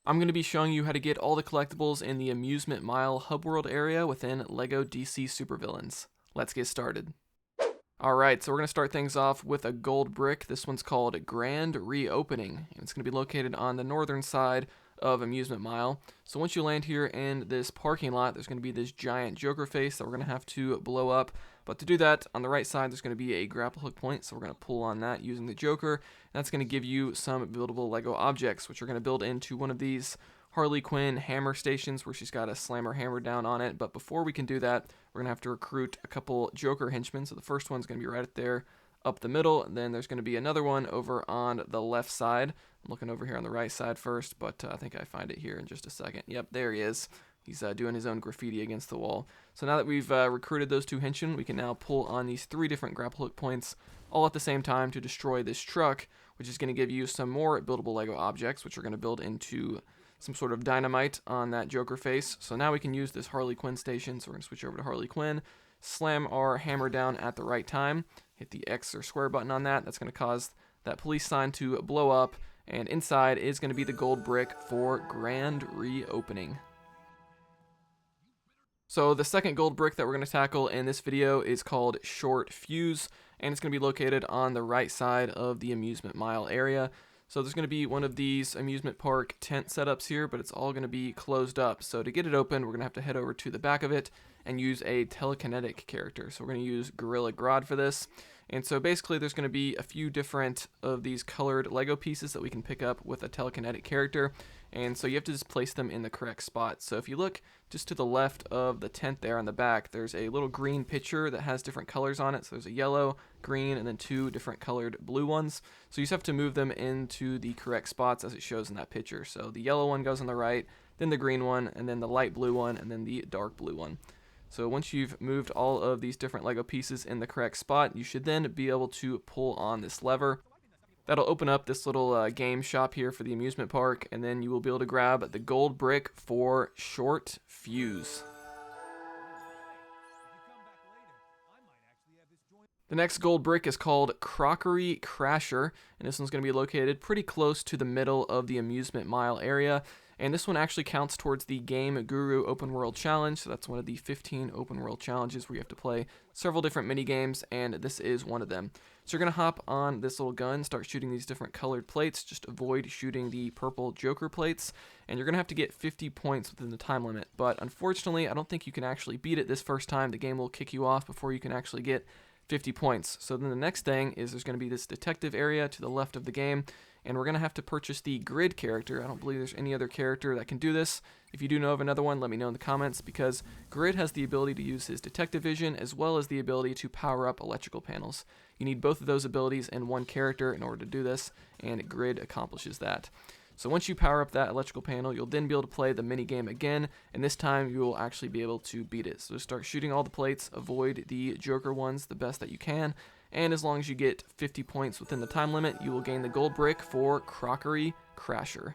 I'm going to be showing you how to get all the collectibles in the Amusement Mile hub world area within LEGO DC Supervillains. Let's get started. Alright, so we're going to start things off with a gold brick. This one's called Grand Reopening, and it's going to be located on the northern side of Amusement Mile. So once you land here in this parking lot, there's going to be this giant Joker face that we're going to have to blow up. But to do that, on the right side, there's going to be a grapple hook point, so we're going to pull on that using the Joker. And that's going to give you some buildable LEGO objects, which are going to build into one of these Harlequin hammer stations where she's got to slam her hammer down on it. But before we can do that, we're going to have to recruit a couple Joker henchmen. So the first one's going to be right there up the middle, and then there's going to be another one over on the left side. I'm looking over here on the right side first, but I think I find it here in just a second. Yep, there he is. He's doing his own graffiti against the wall. So now that we've recruited those two henchmen, we can now pull on these three different grapple hook points all at the same time to destroy this truck, which is going to give you some more buildable LEGO objects, which are going to build into some sort of dynamite on that Joker face. So now we can use this Harlequin station. So we're going to switch over to Harlequin, slam our hammer down at the right time, hit the X or square button on that. That's going to cause that police sign to blow up, and inside is going to be the gold brick for Grand Reopening. So the second gold brick that we're going to tackle in this video is called Short Fuse, and it's going to be located on the right side of the Amusement Mile area. So there's going to be one of these amusement park tent setups here, but it's all going to be closed up. So to get it open, we're going to have to head over to the back of it and use a telekinetic character. So we're going to use Gorilla Grodd for this. And so basically there's going to be a few different of these colored Lego pieces that we can pick up with a telekinetic character. And so you have to just place them in the correct spot. So if you look just to the left of the tent there on the back, there's a little green picture that has different colors on it. So there's a yellow, green, and then two different colored blue ones. So you just have to move them into the correct spots as it shows in that picture. So the yellow one goes on the right, then the green one, and then the light blue one, and then the dark blue one. So once you've moved all of these different Lego pieces in the correct spot, you should then be able to pull on this lever. That'll open up this little game shop here for the amusement park, and then you will be able to grab the gold brick for Short Fuse. The next gold brick is called Crockery Crasher, and this one's going to be located pretty close to the middle of the Amusement Mile area. And this one actually counts towards the Game Guru Open World Challenge, so that's one of the 15 open world challenges where you have to play several different mini games, and this is one of them. So you're going to hop on this little gun, start shooting these different colored plates, just avoid shooting the purple Joker plates, and you're going to have to get 50 points within the time limit. But unfortunately, I don't think you can actually beat it this first time. The game will kick you off before you can actually get 50 points. So then the next thing is there's going to be this detective area to the left of the game, and we're going to have to purchase the grid character. I don't believe there's any other character that can do this. If you do know of another one, let me know in the comments, because Grid has the ability to use his detective vision as well as the ability to power up electrical panels. You need both of those abilities in one character in order to do this, and Grid accomplishes that. So once you power up that electrical panel, you'll then be able to play the mini game again, and this time you will actually be able to beat it. So just start shooting all the plates, avoid the Joker ones the best that you can, and as long as you get 50 points within the time limit, you will gain the gold brick for Crockery Crasher.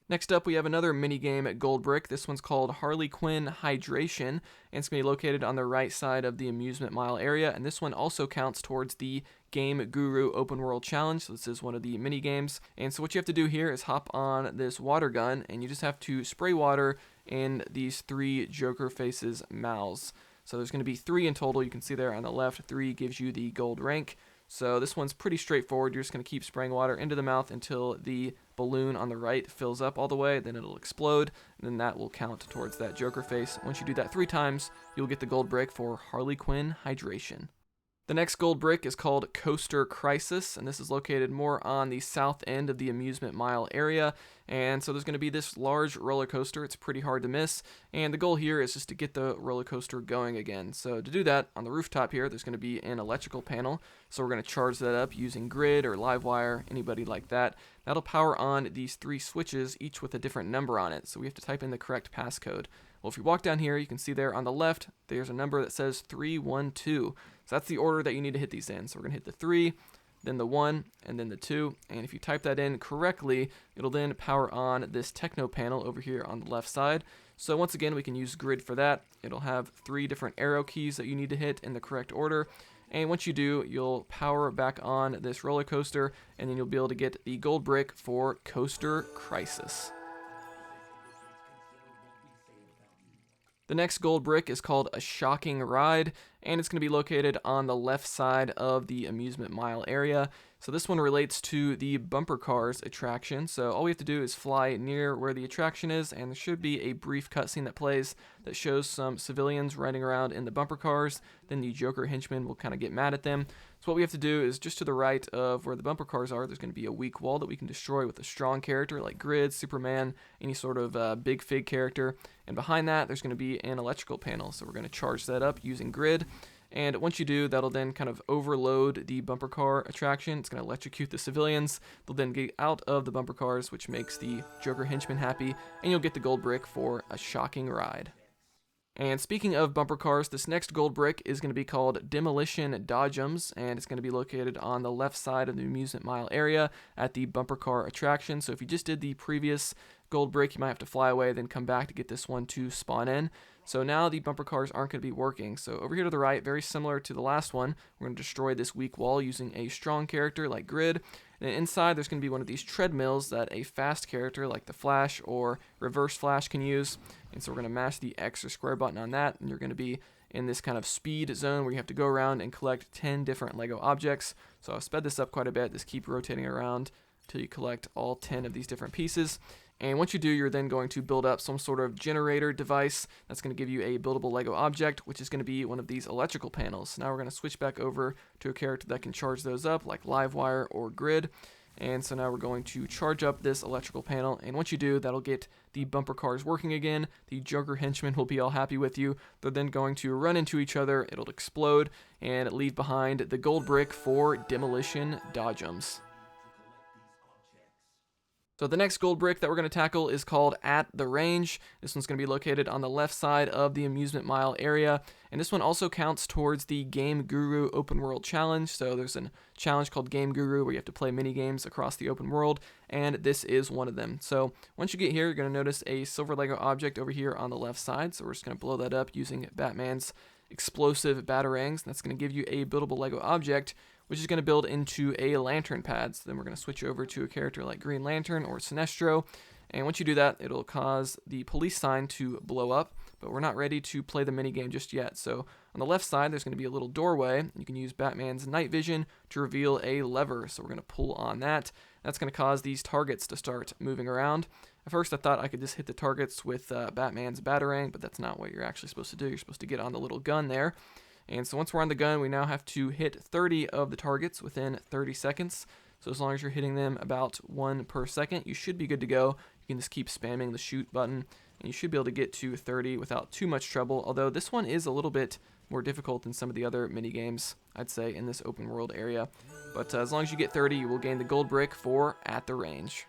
Next up, we have another minigame at gold brick. This one's called Harlequin Hydration, and it's going to be located on the right side of the Amusement Mile area, and this one also counts towards the Game Guru Open World Challenge. So this is one of the mini games, and so what you have to do here is hop on this water gun, and you just have to spray water in these three Joker faces' mouths. So there's going to be 3 in total. You can see there on the left, 3 gives you the gold rank. So this one's pretty straightforward. You're just going to keep spraying water into the mouth until the balloon on the right fills up all the way, then it'll explode, and then that will count towards that Joker face. Once you do that 3 times, you'll get the gold brick for Harlequin Hydration. The next gold brick is called Coaster Crisis, and this is located more on the south end of the Amusement Mile area. And so there's going to be this large roller coaster. It's pretty hard to miss, and the goal here is just to get the roller coaster going again. So to do that, on the rooftop here, there's going to be an electrical panel. So we're going to charge that up using Grid or Livewire, anybody like that. That'll power on these 3 switches, each with a different number on it. So we have to type in the correct passcode. Well, if you walk down here, you can see there on the left, there's a number that says 312. So that's the order that you need to hit these in. So we're going to hit the 3, then the 1, and then the 2. And if you type that in correctly, it'll then power on this techno panel over here on the left side. So once again, we can use Grid for that. It'll have 3 different arrow keys that you need to hit in the correct order. And once you do, you'll power back on this roller coaster, and then you'll be able to get the gold brick for Coaster Crisis. The next gold brick is called a shocking ride, and it's going to be located on the left side of the Amusement Mile area. So this one relates to the bumper cars attraction. So all we have to do is fly near where the attraction is, and there should be a brief cutscene that plays that shows some civilians riding around in the bumper cars. Then the Joker henchman will kind of get mad at them. So what we have to do is just to the right of where the bumper cars are, there's going to be a weak wall that we can destroy with a strong character like Grid, Superman, any sort of big fig character. And behind that, there's going to be an electrical panel. So we're going to charge that up using Grid. And once you do, that'll then kind of overload the bumper car attraction. It's going to electrocute the civilians. They'll then get out of the bumper cars, which makes the Joker henchman happy. And you'll get the gold brick for a shocking ride. And speaking of bumper cars, this next gold brick is going to be called Demolition Dodgems, and it's going to be located on the left side of the Amusement Mile area at the bumper car attraction. So if you just did the previous gold brick, you might have to fly away, then come back to get this one to spawn in. So now the bumper cars aren't going to be working. So over here to the right, very similar to the last one, we're going to destroy this weak wall using a strong character like Grid. And inside, there's going to be one of these treadmills that a fast character like the Flash or Reverse Flash can use. And so we're going to mash the X or square button on that, and you're going to be in this kind of speed zone where you have to go around and collect 10 different Lego objects. So I've sped this up quite a bit. Just keep rotating around until you collect all 10 of these different pieces. And once you do, you're then going to build up some sort of generator device that's going to give you a buildable Lego object, which is going to be one of these electrical panels. So now we're going to switch back over to a character that can charge those up, like Livewire or Grid. And so now we're going to charge up this electrical panel, and once you do, that'll get the bumper cars working again. The Joker henchmen will be all happy with you. They're then going to run into each other, it'll explode, and leave behind the gold brick for Demolition Dodgems. So the next gold brick that we're going to tackle is called At the Range. This one's going to be located on the left side of the Amusement Mile area, and this one also counts towards the Game Guru Open World Challenge. So there's a challenge called Game Guru where you have to play mini games across the open world, and this is one of them. So once you get here, you're going to notice a silver Lego object over here on the left side. So we're just going to blow that up using Batman's explosive batarangs. That's going to give you a buildable Lego object, which is going to build into a lantern pad. So then we're going to switch over to a character like Green Lantern or Sinestro. And once you do that, it'll cause the police sign to blow up, but we're not ready to play the minigame just yet. So on the left side, there's going to be a little doorway. You can use Batman's night vision to reveal a lever. So we're going to pull on that. That's going to cause these targets to start moving around. At first, I thought I could just hit the targets with Batman's batarang, but that's not what you're actually supposed to do. You're supposed to get on the little gun there. And so once we're on the gun, we now have to hit 30 of the targets within 30 seconds. So as long as you're hitting them about 1 per second, you should be good to go. You can just keep spamming the shoot button, and you should be able to get to 30 without too much trouble, although this one is a little bit more difficult than some of the other mini games, I'd say, in this open world area. But as long as you get 30, you will gain the gold brick for At the Range.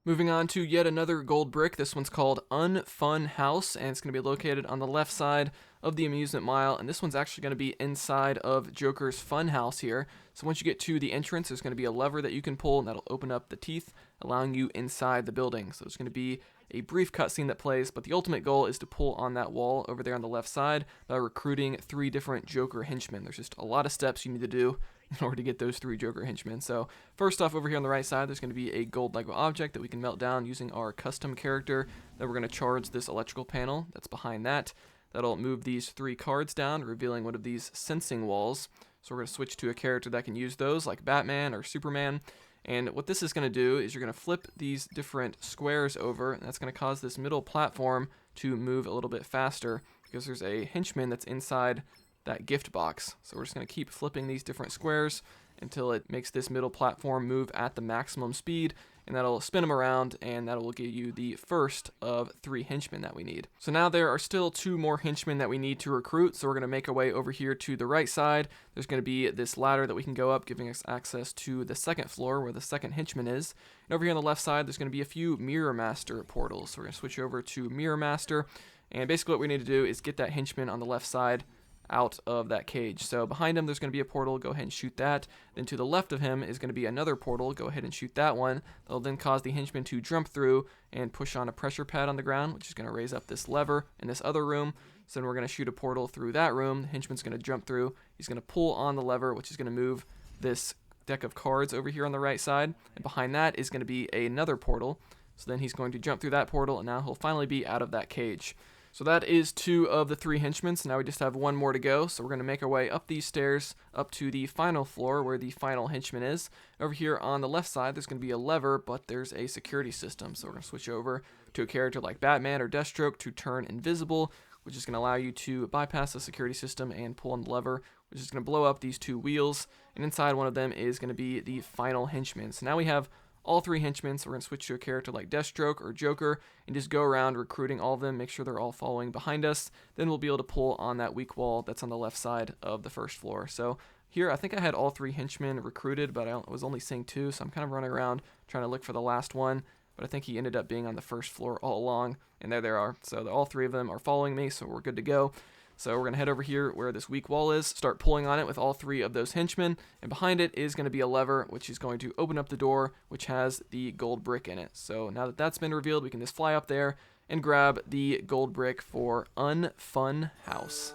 Moving on to yet another gold brick. This one's called Unfun House, and it's going to be located on the left side of the Amusement Mile, and this one's actually going to be inside of Joker's Fun House here. So once you get to the entrance, there's going to be a lever that you can pull, and that'll open up the teeth, allowing you inside the building. So it's going to be a brief cutscene that plays, but the ultimate goal is to pull on that wall over there on the left side by recruiting 3 different Joker henchmen. There's just a lot of steps you need to do in order to get those 3 Joker henchmen. So first off, over here on the right side, there's going to be a gold Lego object that we can melt down using our custom character. Then we're going to charge this electrical panel that's behind that. That'll move these 3 cards down, revealing one of these sensing walls. So we're going to switch to a character that can use those, like Batman or Superman. And what this is going to do is you're going to flip these different squares over, and that's going to cause this middle platform to move a little bit faster because there's a henchman that's inside that gift box. So we're just going to keep flipping these different squares until it makes this middle platform move at the maximum speed, and that'll spin them around, and that will give you the first of 3 henchmen that we need. So now there are still 2 more henchmen that we need to recruit, so we're going to make our way over here to the right side. There's going to be this ladder that we can go up, giving us access to the second floor where the second henchman is. And over here on the left side, there's going to be a few Mirror Master portals. So we're going to switch over to Mirror Master, and basically what we need to do is get that henchman on the left side out of that cage. So behind him there's going to be a portal, go ahead and shoot that. Then to the left of him is going to be another portal, go ahead and shoot that one. That'll then cause the henchman to jump through and push on a pressure pad on the ground, which is going to raise up this lever in this other room. So then we're going to shoot a portal through that room. The henchman's going to jump through, he's going to pull on the lever, which is going to move this deck of cards over here on the right side, and behind that is going to be another portal. So then he's going to jump through that portal, and now he'll finally be out of that cage. So that is 2 of the 3 henchmen, so now we just have 1 more to go. So we're going to make our way up these stairs up to the final floor where the final henchman is. Over here on the left side there's going to be a lever, but there's a security system. So we're going to switch over to a character like Batman or Deathstroke to turn invisible, which is going to allow you to bypass the security system and pull on the lever, which is going to blow up these 2 wheels. And inside one of them is going to be the final henchman. So now we have all 3 henchmen, so we're going to switch to a character like Deathstroke or Joker and just go around recruiting all of them, make sure they're all following behind us. Then we'll be able to pull on that weak wall that's on the left side of the first floor. So here, I think I had all 3 henchmen recruited, but I was only seeing 2, so I'm kind of running around trying to look for the last one. But I think he ended up being on the first floor all along, and there they are. So all 3 of them are following me, so we're good to go. So we're going to head over here where this weak wall is, start pulling on it with all 3 of those henchmen, and behind it is going to be a lever, which is going to open up the door, which has the gold brick in it. So now that that's been revealed, we can just fly up there and grab the gold brick for Unfun House.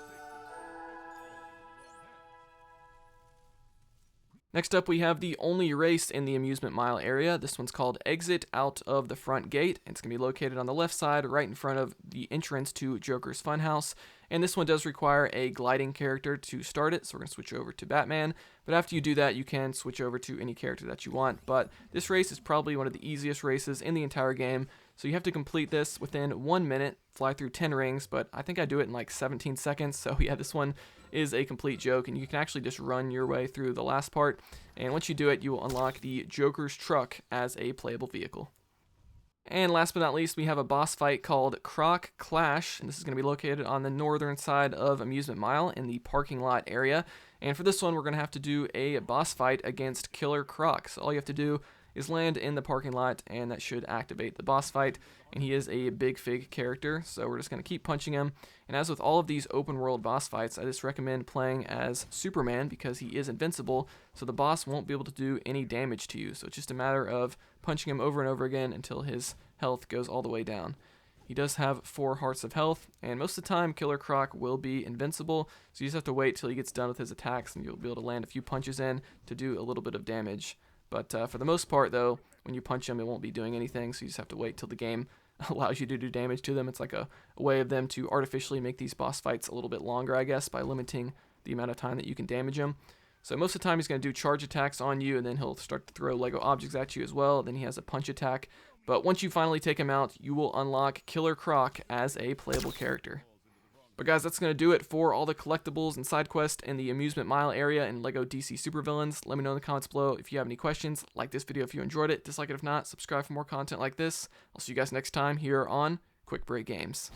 Next up, we have the only race in the Amusement Mile area. This one's called Exit Out of the Front Gate. It's going to be located on the left side, right in front of the entrance to Joker's Funhouse. And this one does require a gliding character to start it, so we're going to switch over to Batman. But after you do that, you can switch over to any character that you want. But this race is probably one of the easiest races in the entire game. So you have to complete this within 1 minute, fly through 10 rings, but I think I do it in like 17 seconds. So yeah, this one is a complete joke, and you can actually just run your way through the last part. And once you do it, you will unlock the Joker's truck as a playable vehicle. And last but not least, we have a boss fight called Croc Clash, and this is going to be located on the northern side of Amusement Mile in the parking lot area. And for this one, we're going to have to do a boss fight against Killer Croc. So all you have to do is land in the parking lot, and that should activate the boss fight. And he is a big fig character, so we're just going to keep punching him. And as with all of these open world boss fights, I just recommend playing as Superman because he is invincible, so the boss won't be able to do any damage to you. So it's just a matter of punching him over and over again until his health goes all the way down. He does have 4 hearts of health, and most of the time Killer Croc will be invincible, so you just have to wait till he gets done with his attacks, and you'll be able to land a few punches in to do a little bit of damage. But for the most part, though, when you punch him, it won't be doing anything, so you just have to wait till the game allows you to do damage to them. It's like a way of them to artificially make these boss fights a little bit longer, I guess, by limiting the amount of time that you can damage him. So most of the time, he's going to do charge attacks on you, and then he'll start to throw Lego objects at you as well. Then he has a punch attack. But once you finally take him out, you will unlock Killer Croc as a playable character. But guys, that's going to do it for all the collectibles and side quests in the Amusement Mile area in LEGO DC Supervillains. Let me know in the comments below if you have any questions. Like this video if you enjoyed it. Dislike it if not. Subscribe for more content like this. I'll see you guys next time here on Quick Break Games.